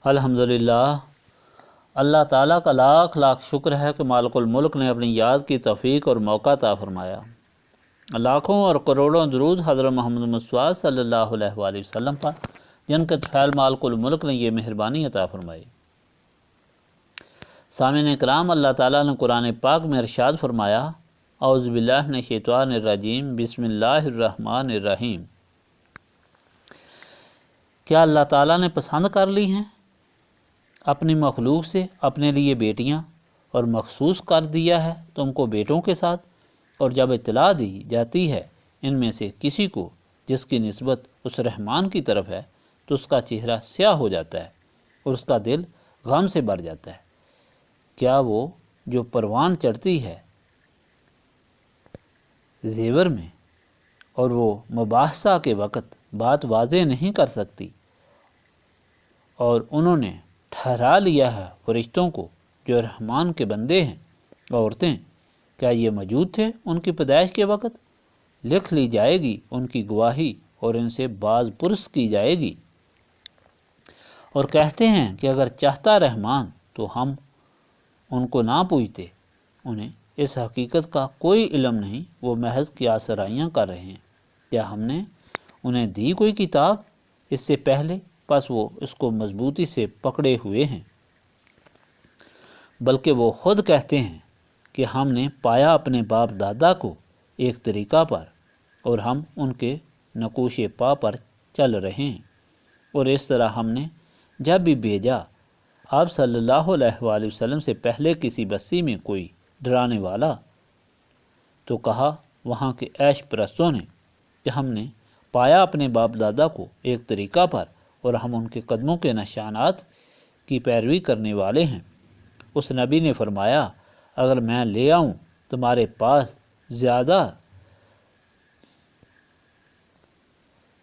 الحمدللہ، اللہ تعالیٰ کا لاکھ لاکھ شکر ہے کہ مالک الملک نے اپنی یاد کی توفیق اور موقع عطا فرمایا۔ لاکھوں اور کروڑوں درود حضرت محمد مصطفیٰ صلی اللہ علیہ وآلہ وسلم پر، جن کے طفیل مالک الملک نے یہ مہربانی عطا فرمائی۔ سامعین کرام، اللہ تعالیٰ نے قرآن پاک میں ارشاد فرمایا، اعوذ باللہ من الشیطان الرجیم، بسم اللہ الرحمن الرحیم۔ کیا اللہ تعالیٰ نے پسند کر لی ہیں اپنی مخلوق سے اپنے لیے بیٹیاں، اور مخصوص کر دیا ہے تم کو بیٹوں کے ساتھ؟ اور جب اطلاع دی جاتی ہے ان میں سے کسی کو جس کی نسبت اس رحمان کی طرف ہے، تو اس کا چہرہ سیاہ ہو جاتا ہے اور اس کا دل غم سے بھر جاتا ہے۔ کیا وہ جو پروان چڑھتی ہے زیور میں، اور وہ مباحثہ کے وقت بات واضح نہیں کر سکتی، اور انہوں نے ٹھہرا لیا ہے فرشتوں کو جو رحمان کے بندے ہیں، عورتیں، کیا یہ موجود تھے ان کی پیدائش کے وقت؟ لکھ لی جائے گی ان کی گواہی اور ان سے باز پرس کی جائے گی۔ اور کہتے ہیں کہ اگر چاہتا رحمان تو ہم ان کو نہ پوچھتے، انہیں اس حقیقت کا کوئی علم نہیں، وہ محض قیاس آرائیاں کر رہے ہیں۔ کیا ہم نے انہیں دی کوئی کتاب اس سے پہلے؟ پس وہ اس کو مضبوطی سے پکڑے ہوئے ہیں، بلکہ وہ خود کہتے ہیں کہ ہم نے پایا اپنے باپ دادا کو ایک طریقہ پر، اور ہم ان کے نقوش پا پر چل رہے ہیں۔ اور اس طرح ہم نے جب بھی بھیجا آپ صلی اللہ علیہ وآلہ وسلم سے پہلے کسی بستی میں کوئی ڈرانے والا، تو کہا وہاں کے عیش پرستوں نے کہ ہم نے پایا اپنے باپ دادا کو ایک طریقہ پر، اور ہم ان کے قدموں کے نشانات کی پیروی کرنے والے ہیں۔ اس نبی نے فرمایا، اگر میں لے آؤں تمہارے پاس زیادہ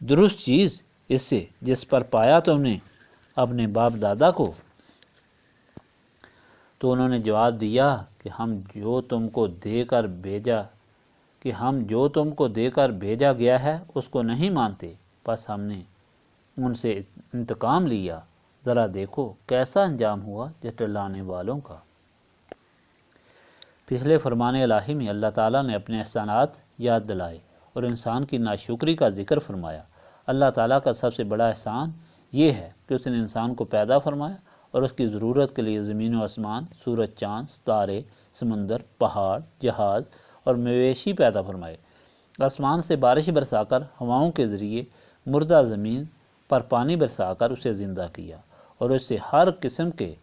درست چیز اس سے جس پر پایا تم نے اپنے باپ دادا کو، تو انہوں نے جواب دیا کہ ہم جو تم کو دے کر بھیجا گیا ہے اس کو نہیں مانتے، پس ہم نے ان سے انتقام لیا۔ ذرا دیکھو کیسا انجام ہوا جھٹلانے والوں کا۔ پچھلے فرمان الہی میں اللہ تعالیٰ نے اپنے احسانات یاد دلائے اور انسان کی ناشکری کا ذکر فرمایا۔ اللہ تعالیٰ کا سب سے بڑا احسان یہ ہے کہ اس نے انسان کو پیدا فرمایا اور اس کی ضرورت کے لیے زمین و آسمان، سورج، چاند، ستارے، سمندر، پہاڑ، جہاز اور مویشی پیدا فرمائے۔ آسمان سے بارش برسا کر ہواؤں کے ذریعے مردہ زمین پر پانی برسا کر اسے زندہ کیا، اور اس سے ہر قسم کے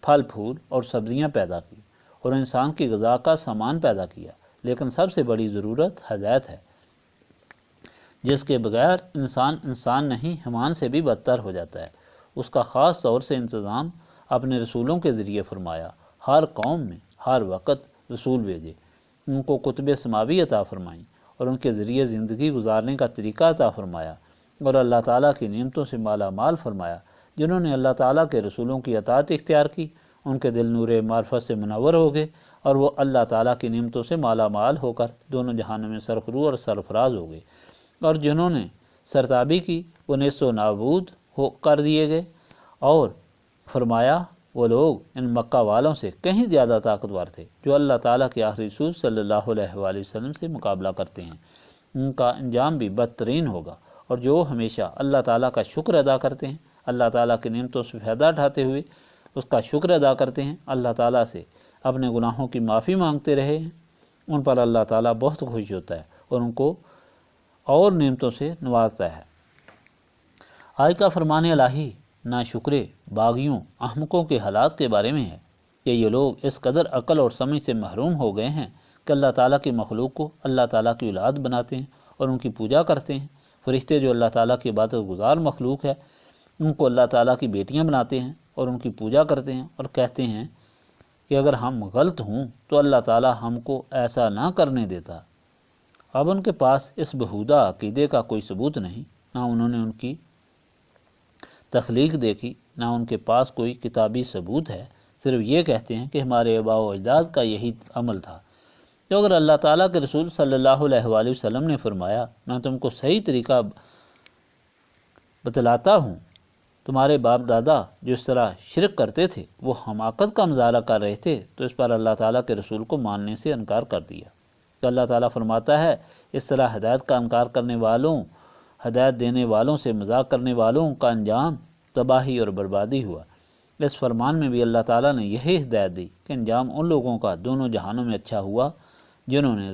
پھل پھول اور سبزیاں پیدا کی، اور انسان کی غذا کا سامان پیدا کیا۔ لیکن سب سے بڑی ضرورت ہدایت ہے، جس کے بغیر انسان نہیں، حیوان سے بھی بدتر ہو جاتا ہے۔ اس کا خاص طور سے انتظام اپنے رسولوں کے ذریعے فرمایا۔ ہر قوم میں ہر وقت رسول بھیجے، ان کو کتب سماوی عطا فرمائیں، اور ان کے ذریعے زندگی گزارنے کا طریقہ عطا فرمایا، اور اللہ تعالیٰ کی نعمتوں سے مالا مال فرمایا۔ جنہوں نے اللہ تعالیٰ کے رسولوں کی اطاعت اختیار کی، ان کے دل نور معرفت سے منور ہو گئے، اور وہ اللہ تعالیٰ کی نعمتوں سے مالا مال ہو کر دونوں جہانوں میں سرفرو اور سرفراز ہو گئے۔ اور جنہوں نے سرتابی کی، وہ نیست و نابود کر دیے گئے۔ اور فرمایا وہ لوگ ان مکہ والوں سے کہیں زیادہ طاقتور تھے جو اللہ تعالیٰ کے آخری رسول صلی اللہ علیہ وآلہ وسلم سے مقابلہ کرتے ہیں۔ ان کا انجام بھی بدترین ہوگا۔ اور جو ہمیشہ اللہ تعالیٰ کا شکر ادا کرتے ہیں، اللہ تعالیٰ کی نعمتوں سے فائدہ اٹھاتے ہوئے اس کا شکر ادا کرتے ہیں، اللہ تعالیٰ سے اپنے گناہوں کی معافی مانگتے رہے ہیں، ان پر اللہ تعالیٰ بہت خوش ہوتا ہے اور ان کو اور نعمتوں سے نوازتا ہے۔ آج کا فرمان الہی ناشکرے، باغیوں، احمقوں کے حالات کے بارے میں ہے کہ یہ لوگ اس قدر عقل اور سمجھ سے محروم ہو گئے ہیں کہ اللہ تعالیٰ کی مخلوق کو اللہ تعالیٰ کی اولاد بناتے ہیں اور ان کی پوجا کرتے ہیں۔ فرشتے جو اللہ تعالیٰ کی عبادت گزار مخلوق ہے، ان کو اللہ تعالیٰ کی بیٹیاں بناتے ہیں اور ان کی پوجا کرتے ہیں، اور کہتے ہیں کہ اگر ہم غلط ہوں تو اللہ تعالیٰ ہم کو ایسا نہ کرنے دیتا۔ اب ان کے پاس اس بہودہ عقیدے کا کوئی ثبوت نہیں، نہ انہوں نے ان کی تخلیق دیکھی، نہ ان کے پاس کوئی کتابی ثبوت ہے۔ صرف یہ کہتے ہیں کہ ہمارے آباء و اجداد کا یہی عمل تھا۔ تو اگر اللہ تعالیٰ کے رسول صلی اللہ علیہ وآلہ وسلم نے فرمایا میں تم کو صحیح طریقہ بتلاتا ہوں، تمہارے باپ دادا جو اس طرح شرک کرتے تھے وہ حماقت کا مظاہرہ کر رہے تھے تو اس پر اللہ تعالیٰ کے رسول کو ماننے سے انکار کر دیا۔ تو اللہ تعالیٰ فرماتا ہے اس طرح ہدایت کا انکار کرنے والوں، ہدایت دینے والوں سے مذاق کرنے والوں کا انجام تباہی اور بربادی ہوا۔ اس فرمان میں بھی اللہ تعالیٰ نے یہی ہدایت دی کہ انجام ان لوگوں کا دونوں جہانوں میں اچھا ہوا جنہوں نے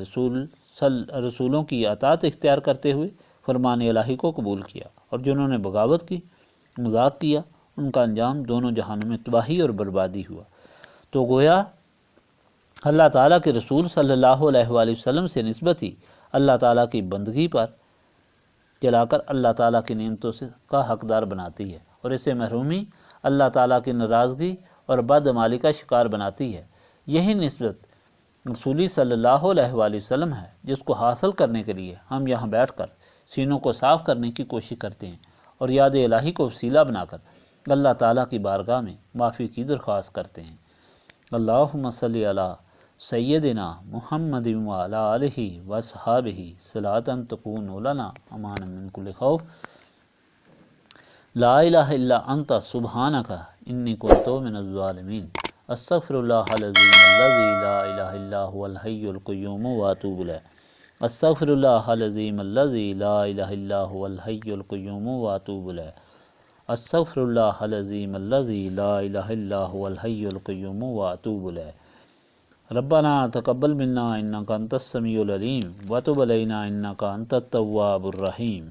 رسولوں کی اطاعت اختیار کرتے ہوئے فرمان الہی کو قبول کیا، اور جنہوں نے بغاوت کی، مذاق کیا، ان کا انجام دونوں جہانوں میں تباہی اور بربادی ہوا۔ تو گویا اللہ تعالیٰ کے رسول صلی اللہ علیہ وآلہ وسلم سے نسبت ہی اللہ تعالیٰ کی بندگی پر چلا کر اللہ تعالیٰ کی نعمتوں کا حقدار بناتی ہے، اور اسے محرومی اللہ تعالیٰ کی ناراضگی اور بدعمالی کا شکار بناتی ہے۔ یہی نسبت رسولی صلی اللہ علیہ وآلہ وسلم ہے جس کو حاصل کرنے کے لیے ہم یہاں بیٹھ کر سینوں کو صاف کرنے کی کوشش کرتے ہیں اور یاد الہی کو وسیلہ بنا کر اللہ تعالیٰ کی بارگاہ میں معافی کی درخواست کرتے ہیں۔ اللہم صلی علی سیدنا محمد وعلی آلہ وصحابہ صلاۃ تکون لنا امانا من کل خوف لا الہ الا انت سبحانک انی کنت من الظالمین استغفر اللہ العظیم الذی لا الہ الا هو الحی القیوم واتوب الیہ استغفر اللہ العظیم الذی لا الہ الا هو الحی القیوم واتوب الیہ استغفر اللہ العظیم الذی لا الہ الا هو الحی القیوم واتوب الیہ ربنا تقبل منا انک انت السمیع العلیم وتب علینا انک انت التواب الرحیم۔